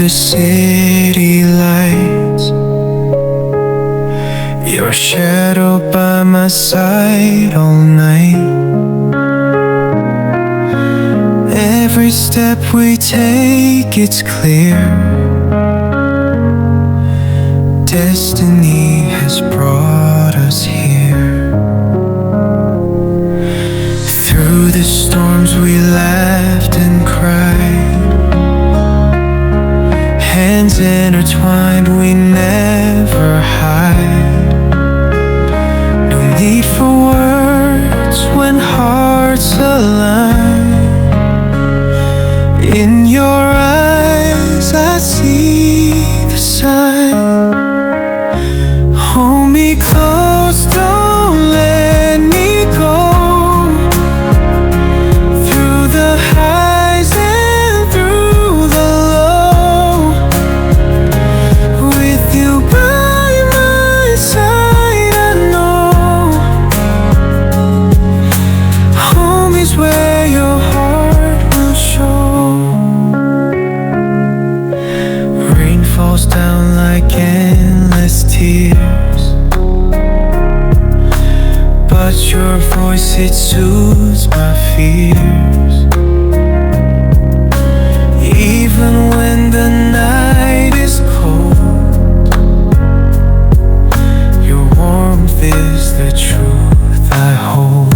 the city lights, your shadow by my side all night. Every step we take, it's clear. Destiny has brought us here. Through the storms we laughed and cried, hands intertwined, we never hide. No need for words when hearts align. In your eyes I see the sign. Hold me close, don't let me go. Through the highs and through the low, with you by my side, I know home is where your heart will show. Rain falls down like endless tears, but your voice, it soothes my fears. Even when the night is cold, your warmth is the truth I hold.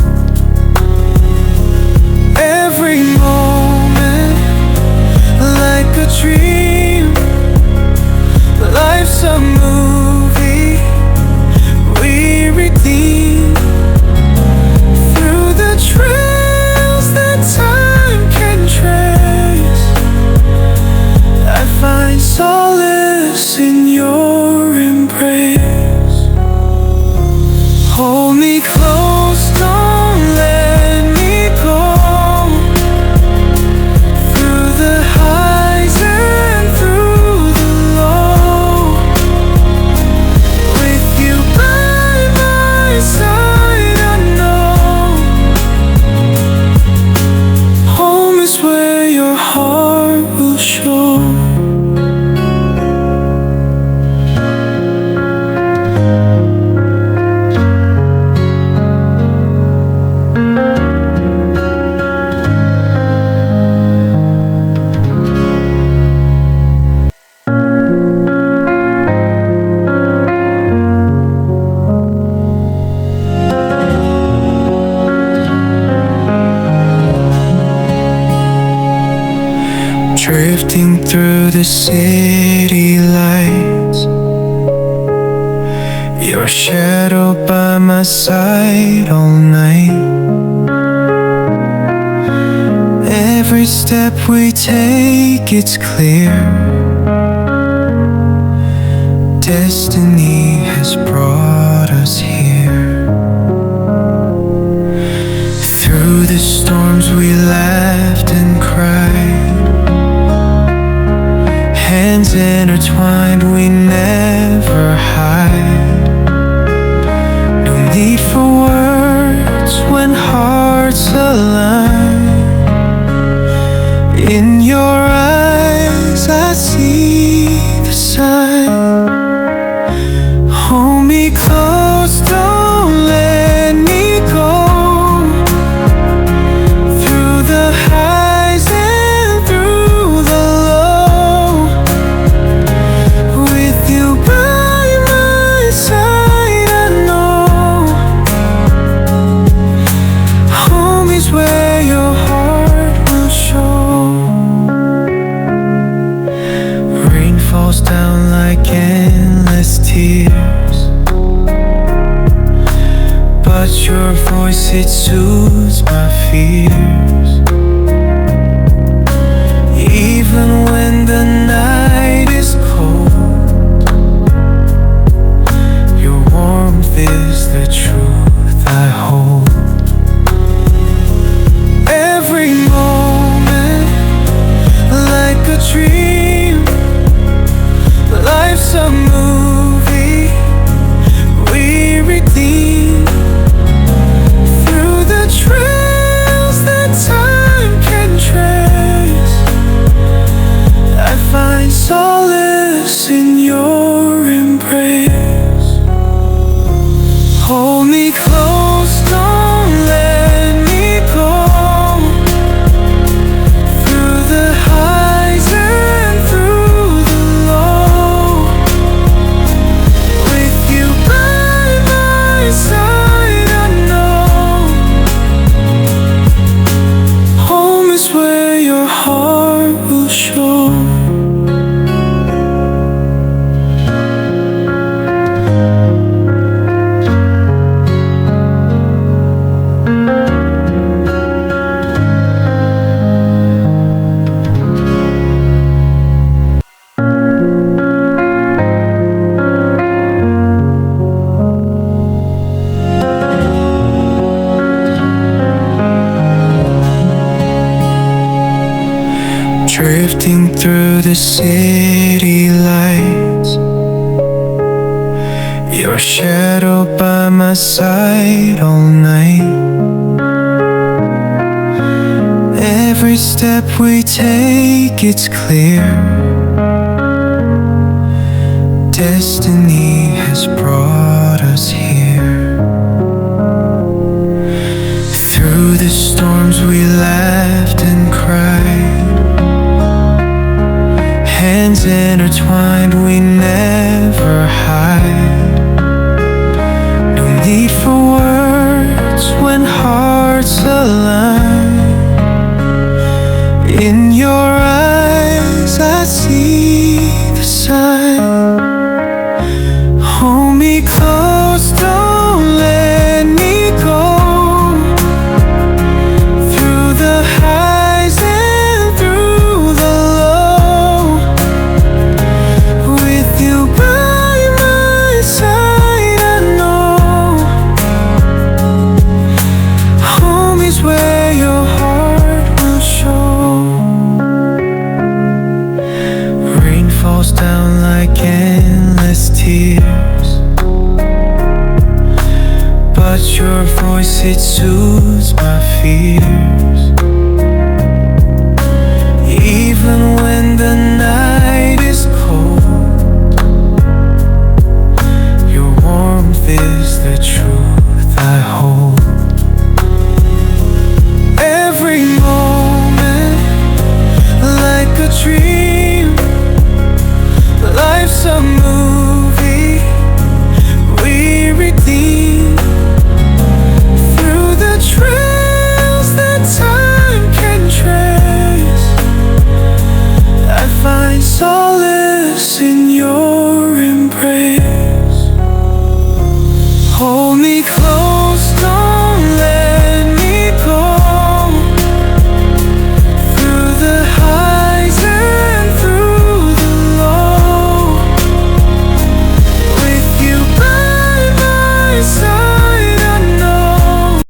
Every moment like a dream, life's a movie we redeem. Through the trails that time can trace, I find solace in your embrace. Hold me close, don't let me go. Through the highs and through the low, with you by my side, I know home is where your heart will show. Drifting through the city lights, your shadow by my side all night. Every step we take, it's clear. Destiny has brought us here. Through the storms we laughed and cried, hands intertwined, we never hide. No need for words when hearts align. In your eyes I see the sign. Hold me close, don't let me go. Through the highs and through the low, with you by my side, I know home is where your heart will show. Rain falls down like endless tears, but your voice, it soothes my fears. Even when the night is cold, your warmth is the truth I hold. Every moment like a dream, life's a movie we redeem. Through the trails that time through the city lights, your shadow by my side all night. Every step we take, it's clear, destiny has brought us here. Through the storms we laughed and cried, hands intertwined, we never hide. No need for words when hearts align. In your eyes I see the sign. Hold me close, don't let me go. Through the highs and through the low, with you by my side, I know home is where your heart will show. Rain falls down like endless tears, but your voice, it soothes my fears.